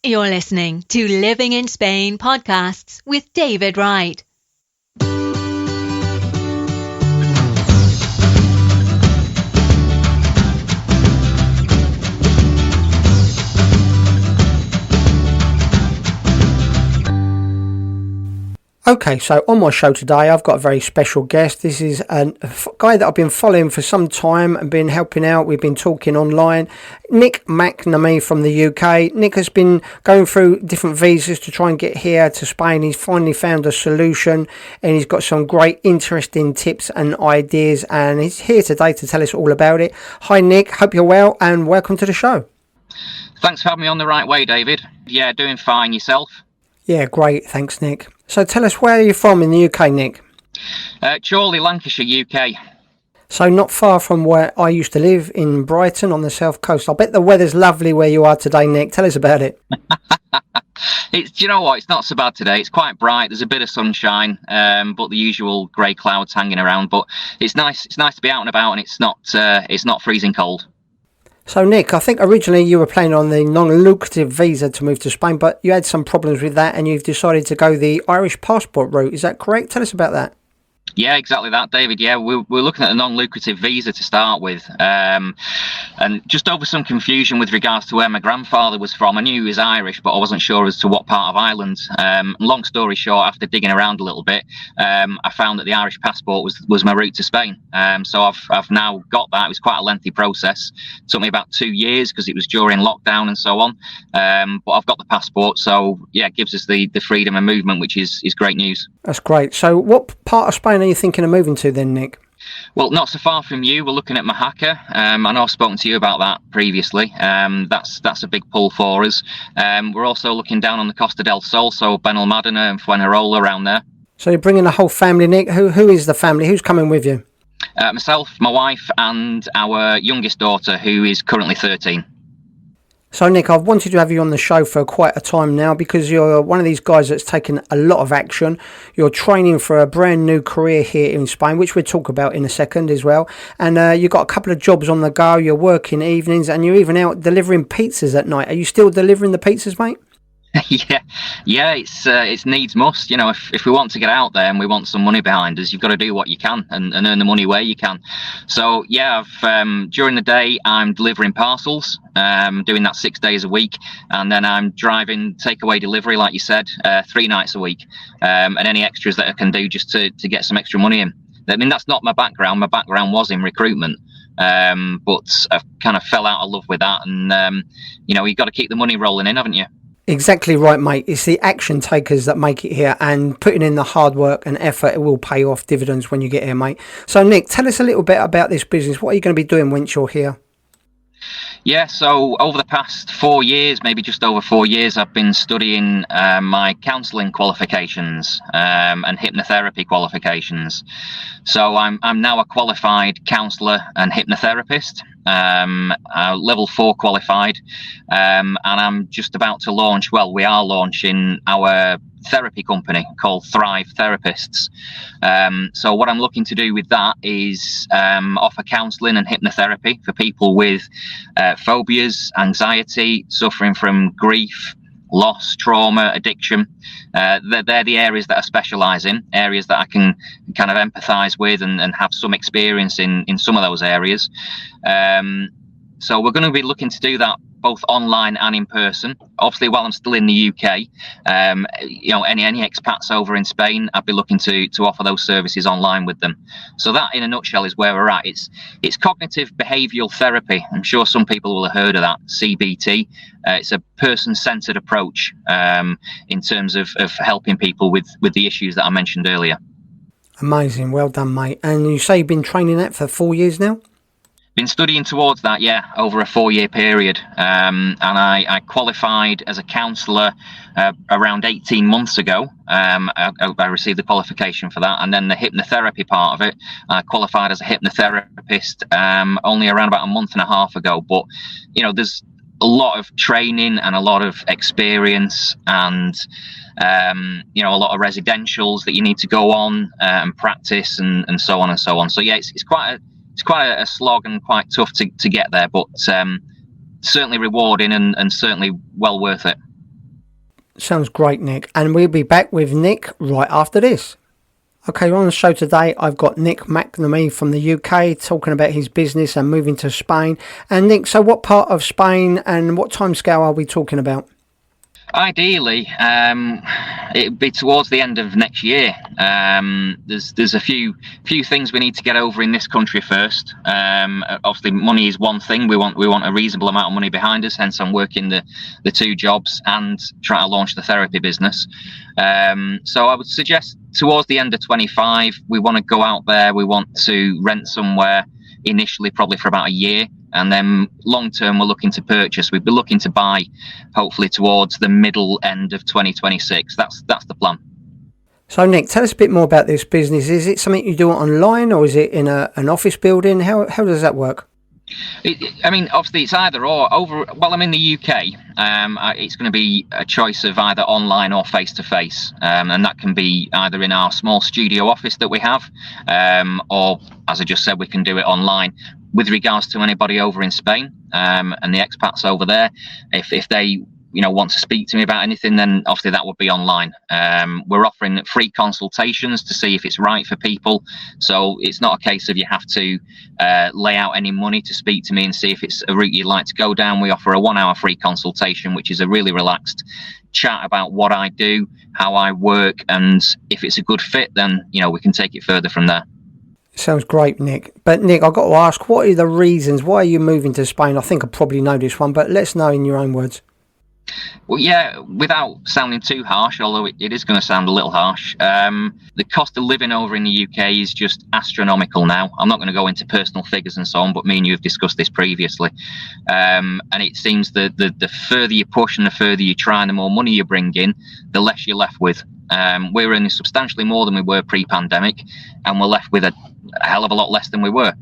You're listening to Living in Spain podcasts with David Wright. Okay, so on my show today, I've got a very special guest. This is a guy that I've been following for some time and been helping out. We've been talking online. Nick McNamee from the UK. Nick has been going through different visas to try and get here to Spain. He's finally found a solution and he's got some great, interesting tips and ideas. And he's here today to tell us all about it. Hi, Nick. Hope you're well and welcome to the show. Thanks for having me on the right way, David. Yeah, doing fine. Yourself? Yeah, great. Thanks, Nick. So tell us, where are you from in the UK, Nick? Chorley, Lancashire, UK. So not far from where I used to live in Brighton on the south coast. I bet the weather's lovely where you are today, Nick. Tell us about it. Do you know what? It's not so bad today. It's quite bright. There's a bit of sunshine, but the usual grey clouds hanging around. But it's nice. It's nice to be out and about, and it's not freezing cold. So, Nick, I think originally you were planning on the non-lucrative visa to move to Spain, but you had some problems with that and you've decided to go the Irish passport route. Is that correct? Tell us about that. Yeah, exactly that, David. Yeah, we're looking at a non-lucrative visa to start with. And just over some confusion with regards to where my grandfather was from. I knew he was Irish, but I wasn't sure as to what part of Ireland. Long story short, after digging around a little bit, I found that the Irish passport was my route to Spain. So I've now got that. It was quite a lengthy process. It took me about 2 years because it was during lockdown and so on. But I've got the passport. So, yeah, it gives us the freedom of movement, which is great news. That's great. So what part of Spain are you thinking of moving to then, Nick? Well, not so far from you. We're looking at Mojácar. I know I've spoken to you about that previously. That's a big pull for us. We're also looking down on the Costa del Sol, so Benalmádena and Fuengirola around there. So you're bringing the whole family, Nick. Who is the family? Who's coming with you? Myself, my wife, and our youngest daughter, who is currently 13. So, Nick, I've wanted to have you on the show for quite a time now because you're one of these guys that's taken a lot of action. You're training for a brand new career here in Spain, which we'll talk about in a second as well. And you've got a couple of jobs on the go. You're working evenings and you're even out delivering pizzas at night. Are you still delivering the pizzas, mate? Yeah, it's needs must. You know, if we want to get out there and we want some money behind us, you've got to do what you can and earn the money where you can. So yeah, during the day I'm delivering parcels, doing that 6 days a week, and then I'm driving takeaway delivery, like you said, 3 nights a week, and any extras that I can do just to get some extra money in. I mean, that's not my background. My background was in recruitment. But I kind of fell out of love with that, and you've got to keep the money rolling in, haven't you? Exactly right, mate. It's the action takers that make it here, and putting in the hard work and effort, it will pay off dividends when you get here, mate. So, Nick, tell us a little bit about this business. What are you going to be doing once you're here? Yeah, so over the past 4 years, maybe just over 4 years, I've been studying my counselling qualifications and hypnotherapy qualifications. So I'm now a qualified counsellor and hypnotherapist, level 4 qualified, and I'm just about to launch, well, we are launching our therapy company called Thrive Therapists. So what I'm looking to do with that is offer counselling and hypnotherapy for people with phobias, anxiety, suffering from grief, loss, trauma, addiction. They're the areas that I specialise in, areas that I can kind of empathise with and have some experience in some of those areas. So we're going to be looking to do that both online and in person. Obviously, while I'm still in the UK, any expats over in Spain, I'd be looking to offer those services online with them. So that, in a nutshell, is where we're at. It's cognitive behavioural therapy. I'm sure some people will have heard of that, CBT. It's a person-centred approach in terms of helping people with the issues that I mentioned earlier. Amazing. Well done, mate. And you say you've been training that for 4 years now? Been studying towards that, yeah, over a 4-year period. And I qualified as a counsellor around 18 months ago. I received the qualification for that. And then the hypnotherapy part of it, I qualified as a hypnotherapist only around about a month and a half ago. But, there's a lot of training and a lot of experience and, a lot of residentials that you need to go on and practice and so on and so on. So, yeah, it's quite a slog and quite tough to get there, but certainly rewarding and certainly well worth it. Sounds great, Nick. And we'll be back with Nick right after this. Okay, on the show today, I've got Nick McNamee from the UK talking about his business and moving to Spain. And Nick, so what part of Spain and what timescale are we talking about? Ideally, it'd be towards the end of next year. There's a few things we need to get over in this country first. Obviously, money is one thing. We want a reasonable amount of money behind us. Hence, I'm working the two jobs and trying to launch the therapy business. So I would suggest towards the end of 25, we want to go out there. We want to rent somewhere initially, probably for about a year. And then long term, we're looking to purchase. We'd be looking to buy, hopefully, towards the middle end of 2026. That's the plan. So, Nick, tell us a bit more about this business. Is it something you do online, or is it in an office building? How does that work? Obviously, it's either or. While I'm in the UK, it's going to be a choice of either online or face-to-face. And that can be either in our small studio office that we have, or, as I just said, we can do it online. With regards to anybody over in Spain and the expats over there, if they want to speak to me about anything, then obviously that would be online. We're offering free consultations to see if it's right for people. So it's not a case of you have to lay out any money to speak to me and see if it's a route you'd like to go down. We offer a 1 hour free consultation, which is a really relaxed chat about what I do, how I work, and if it's a good fit, then we can take it further from there. Sounds great, Nick. But Nick, I've got to ask, what are the reasons? Why are you moving to Spain? I think I probably know this one, but let's know in your own words. Well, yeah, without sounding too harsh, although it is going to sound a little harsh, the cost of living over in the UK is just astronomical now. I'm not going to go into personal figures and so on, but me and you have discussed this previously. And it seems that the further you push and the further you try and the more money you bring in, the less you're left with. We're earning substantially more than we were pre-pandemic, and we're left with a hell of a lot less than we were.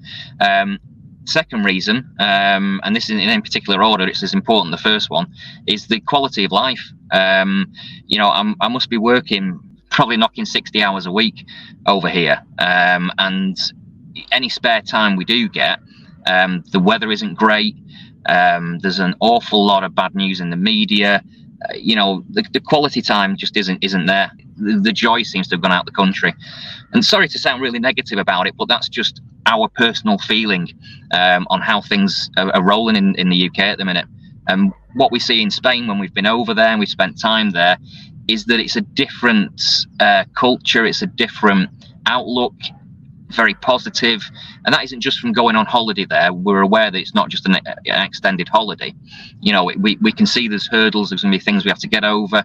Second reason, and this is in particular order, it's as important, the first one, is the quality of life. I must be working, probably knocking 60 hours a week over here. And any spare time we do get, the weather isn't great. There's an awful lot of bad news in the media. The quality time just isn't there. The joy seems to have gone out the country. And sorry to sound really negative about it, but that's just our personal feeling on how things are rolling in the UK at the minute. And what we see in Spain when we've been over there and we've spent time there is that it's a different culture, it's a different outlook, very positive. And that isn't just from going on holiday there. We're aware that it's not just an extended holiday. We can see there's hurdles, there's going to be things we have to get over,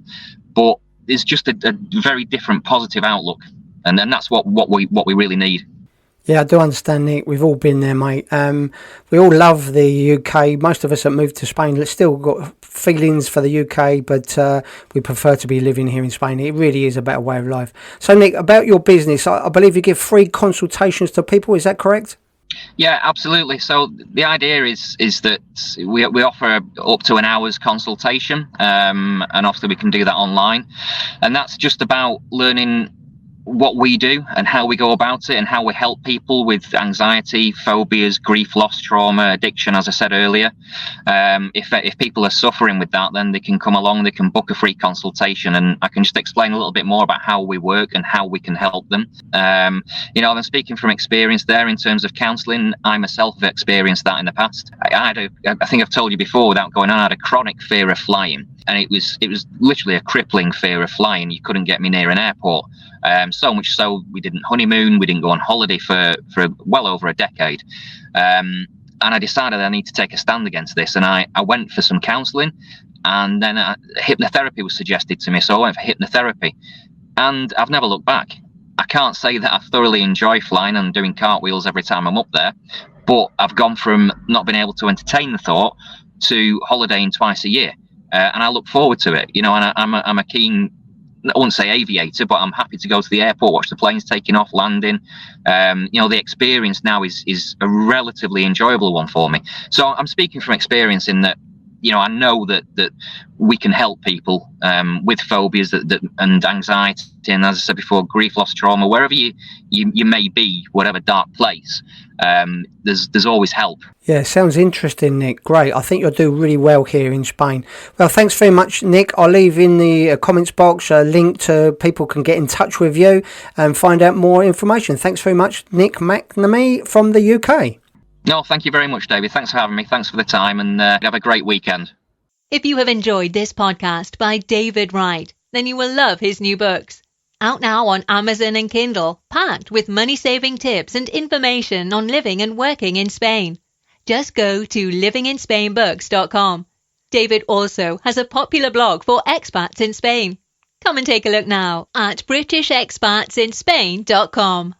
but there's just a very different positive outlook. And then that's what we really need. Yeah, I do understand, Nick. We've all been there, mate. We all love the UK. Most of us that moved to Spain still got feelings for the UK, but we prefer to be living here in Spain. It really is a better way of life. So, Nick, about your business, I believe you give free consultations to people. Is that correct? Yeah, absolutely. So the idea is that we offer up to an hour's consultation, and obviously we can do that online. And that's just about learning what we do and how we go about it and how we help people with anxiety, phobias, grief, loss, trauma, addiction, as I said earlier. If people are suffering with that, then they can come along, they can book a free consultation, and I can just explain a little bit more about how we work and how we can help them. I'm speaking from experience there in terms of counselling. I myself have experienced that in the past. I think I've told you before without going on, I had a chronic fear of flying. And it was literally a crippling fear of flying. You couldn't get me near an airport. So much so we didn't honeymoon, we didn't go on holiday for well over a decade. And I decided I need to take a stand against this. And I went for some counselling, and then hypnotherapy was suggested to me. So I went for hypnotherapy, and I've never looked back. I can't say that I thoroughly enjoy flying and doing cartwheels every time I'm up there, but I've gone from not being able to entertain the thought to holidaying twice a year. And I look forward to it, and I'm a keen, I wouldn't say aviator, but I'm happy to go to the airport, watch the planes taking off, landing. The experience now is a relatively enjoyable one for me. So I'm speaking from experience in that I know that we can help people with phobias and anxiety, and as I said before, grief, loss, trauma, wherever you may be, whatever dark place, there's always help. Yeah, sounds interesting, Nick. Great. I think you'll do really well here in Spain. Well, thanks very much, Nick. I'll leave in the comments box a link to people can get in touch with you and find out more information. Thanks very much, Nick McNamee from the UK. No, thank you very much, David. Thanks for having me. Thanks for the time, and have a great weekend. If you have enjoyed this podcast by David Wright, then you will love his new books. Out now on Amazon and Kindle, packed with money-saving tips and information on living and working in Spain. Just go to livinginspainbooks.com. David also has a popular blog for expats in Spain. Come and take a look now at britishexpatsinspain.com.